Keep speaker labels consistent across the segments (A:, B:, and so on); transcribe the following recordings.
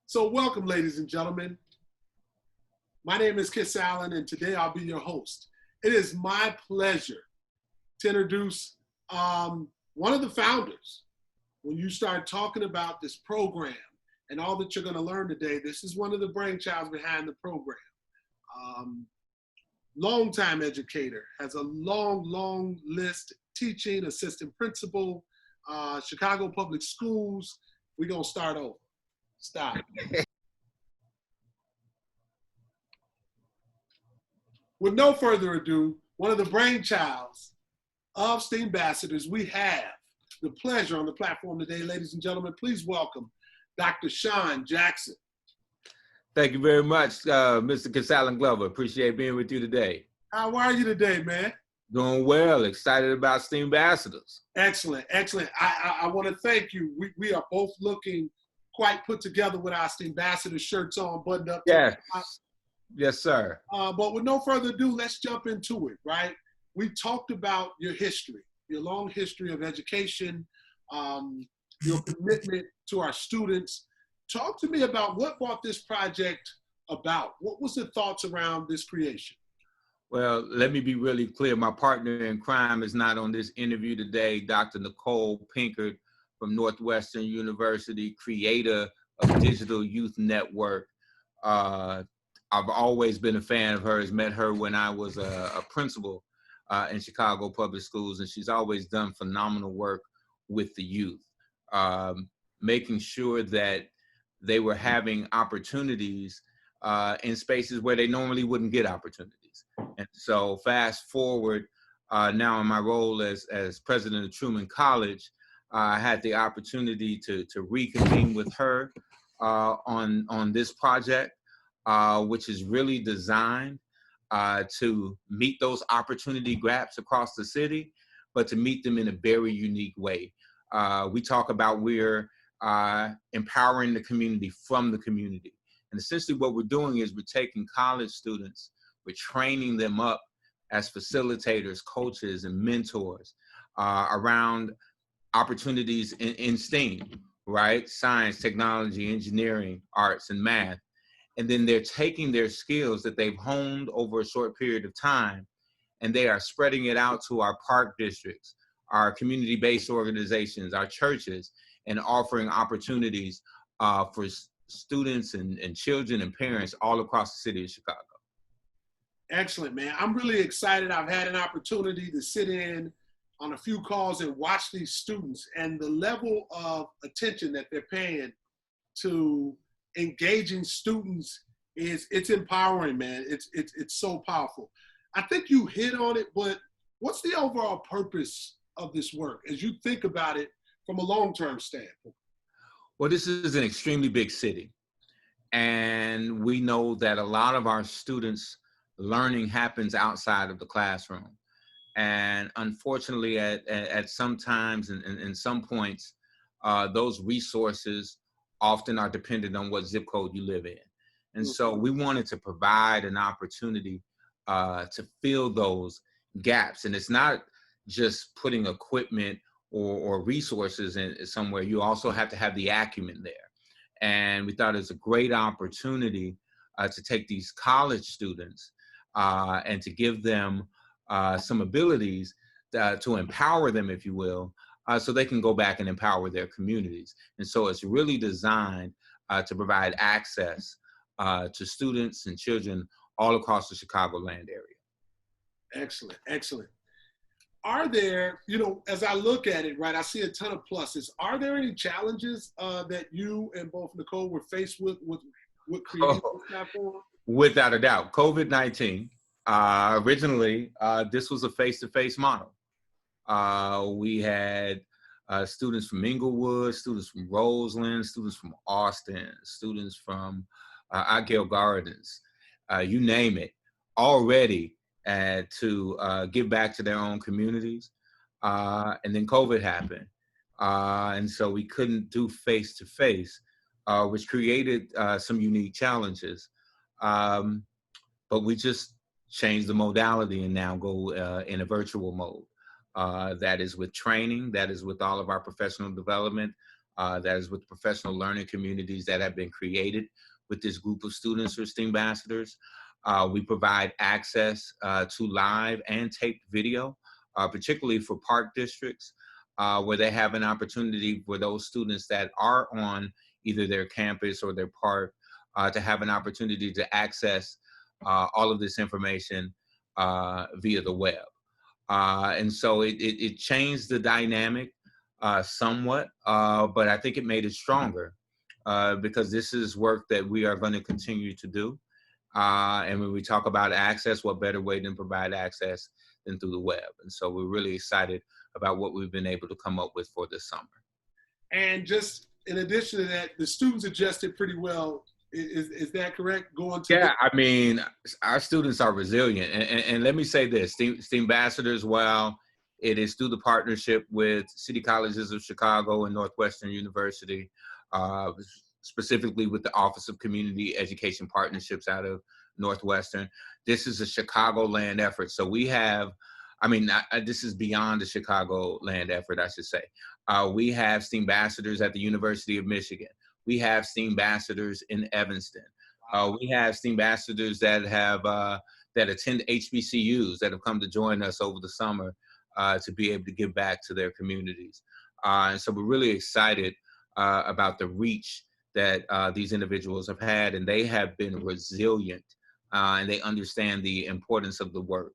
A: So welcome, ladies and gentlemen. My name is Kiss Allen, and today I'll be your host. It is my pleasure to introduce one of the founders. When you start talking about this program and all that you're going to learn today, this is one of the brainchilds behind the program. Longtime educator, has a long list, teaching, assistant principal, Chicago Public Schools. We're going to start over. Stop. With no further ado, one of the brainchilds of Steambassadors, we have the pleasure on the platform today, ladies and gentlemen. Please welcome Dr. Sean Jackson.
B: Thank you very much, Mr. Casallan Glover. Appreciate being with you today.
A: How are you today, man?
B: Doing well. Excited about Steambassadors.
A: Excellent, excellent. I want to thank you. We are both looking quite put together with our Steambassador shirts on, buttoned up.
B: Yes. Yes, sir.
A: But with no further ado, let's jump into it, right? We talked about your history, your long history of education, your commitment to our students. Talk to me about what brought this project about. What was the thoughts around this creation?
B: Well, let me be really clear. My partner in crime is not on this interview today, Dr. Nicole Pinkard from Northwestern University, creator of Digital Youth Network. I've always been a fan of hers, met her when I was a principal in Chicago Public Schools, and she's always done phenomenal work with the youth, making sure that they were having opportunities in spaces where they normally wouldn't get opportunities. And so fast forward, now in my role as president of Truman College, I had the opportunity to reconvene with her on this project, which is really designed to meet those opportunity gaps across the city, but to meet them in a very unique way. We talk about we're empowering the community from the community. And essentially what we're doing is we're taking college students, we're training them up as facilitators, coaches, and mentors around opportunities in STEAM, right? Science, technology, engineering, arts, and math. And then they're taking their skills that they've honed over a short period of time, and they are spreading it out to our park districts, our community-based organizations, our churches, and offering opportunities for students and children and parents all across the city of Chicago.
A: Excellent, man. I'm really excited. I've had an opportunity to sit in on a few calls and watch these students, and the level of attention that they're paying to engaging students it's empowering, man. It's so powerful. I think you hit on it, but what's the overall purpose of this work as you think about it from a long-term standpoint?
B: Well, this is an extremely big city, and we know that a lot of our students' learning happens outside of the classroom. And unfortunately, at some times and some points, those resources often are dependent on what zip code you live in. And so we wanted to provide an opportunity to fill those gaps. And it's not just putting equipment or resources in somewhere. You also have to have the acumen there. And we thought it was a great opportunity to take these college students and to give them some abilities to empower them, if you will, so they can go back and empower their communities. And so it's really designed to provide access to students and children all across the Chicagoland area.
A: Excellent, excellent. Are there, you know, as I look at it, right, I see a ton of pluses. Are there any challenges that you and both Nicole were faced with creating this platform?
B: Without a doubt. COVID-19, originally, this was a face-to-face model. We had students from Inglewood, students from Roseland, students from Austin, students from Agale Gardens, you name it, already to give back to their own communities. And then COVID happened. And so we couldn't do face-to-face, which created some unique challenges. But we just changed the modality and now go in a virtual mode. That is with training, that is with all of our professional development, that is with professional learning communities that have been created with this group of students or Steambassadors. We provide access to live and taped video, particularly for park districts, where they have an opportunity for those students that are on either their campus or their park to have an opportunity to access all of this information via the web. And so it changed the dynamic somewhat, but I think it made it stronger because this is work that we are going to continue to do. And when we talk about access, what better way than provide access than through the web? And so we're really excited about what we've been able to come up with for this summer.
A: And just in addition to that, the students adjusted pretty well. Is that correct?
B: Yeah, I mean, our students are resilient. And let me say this, Steambassadors, while it is through the partnership with City Colleges of Chicago and Northwestern University, specifically with the Office of Community Education Partnerships out of Northwestern, this is a Chicagoland effort. So we have, I mean, this is beyond the Chicagoland effort, I should say. We have Steambassadors at the University of Michigan. We have Steambassadors in Evanston. We have Steambassadors that have that attend HBCUs that have come to join us over the summer to be able to give back to their communities. And so we're really excited about the reach that these individuals have had, and they have been resilient and they understand the importance of the work.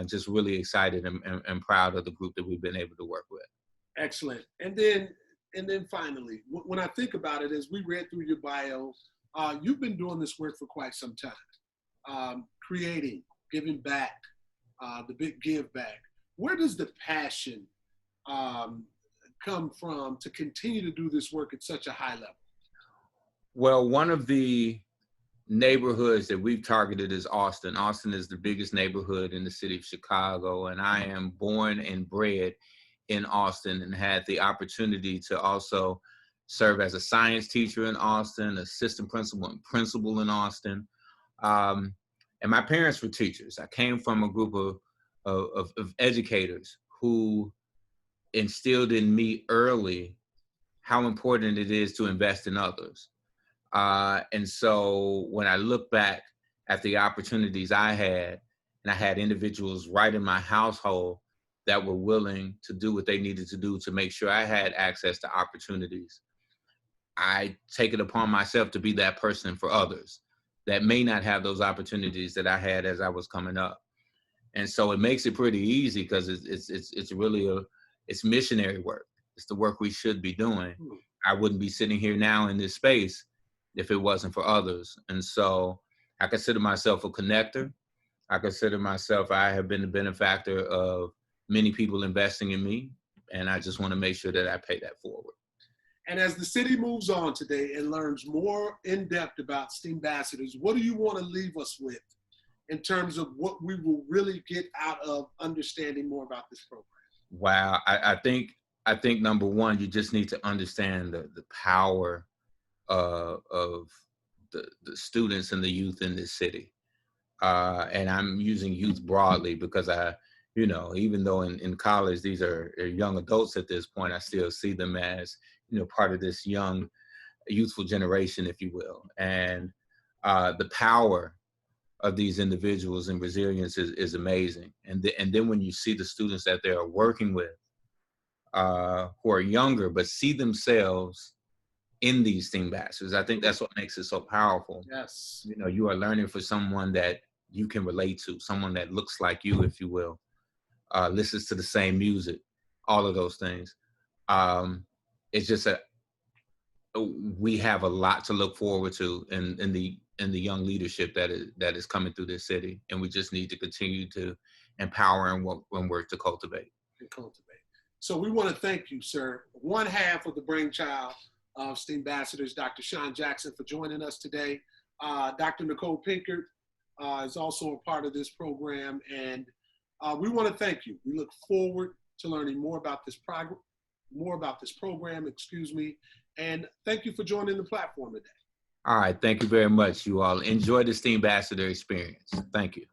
B: Just really excited and proud of the group that we've been able to work with.
A: Excellent. And then finally, when I think about it, as we read through your bio, you've been doing this work for quite some time, creating, giving back, the big give back. Where does the passion come from to continue to do this work at such a high level?
B: Well, one of the neighborhoods that we've targeted is Austin. Austin is the biggest neighborhood in the city of Chicago, and I am born and bred in Austin and had the opportunity to also serve as a science teacher in Austin, assistant principal and principal in Austin. And my parents were teachers. I came from a group of educators who instilled in me early how important it is to invest in others. And so when I look back at the opportunities I had, and I had individuals right in my household that were willing to do what they needed to do to make sure I had access to opportunities, I take it upon myself to be that person for others that may not have those opportunities that I had as I was coming up. And so it makes it pretty easy because it's really it's missionary work. It's the work we should be doing. I wouldn't be sitting here now in this space if it wasn't for others. And so I consider myself a connector. I consider myself, I have been the benefactor of many people investing in me, and I just want to make sure that I pay that forward.
A: And as the city moves on today and learns more in depth about Steambassadors, what do you want to leave us with in terms of what we will really get out of understanding more about this program?
B: Wow, I think number one, you just need to understand the power of the students and the youth in this city. And I'm using youth broadly because even though in college, these are young adults at this point, I still see them as, part of this young, youthful generation, if you will. And the power of these individuals and resilience is amazing. And then when you see the students that they are working with who are younger, but see themselves in these Steambassadors, I think that's what makes it so powerful.
A: Yes.
B: You are learning for someone that you can relate to, someone that looks like you, if you will, listens to the same music, all of those things. It's just we have a lot to look forward to in the young leadership that is coming through this city, and we just need to continue to empower and work to cultivate.
A: So we want to thank you, sir, one half of the brainchild of Steambassadors, Dr. Sean Jackson, for joining us today. Dr. Nicole Pinkert is also a part of this program, and we want to thank you. We look forward to learning more about this program, and thank you for joining the platform today.
B: All right, thank you very much, you all. Enjoy the Steambassador experience. Thank you.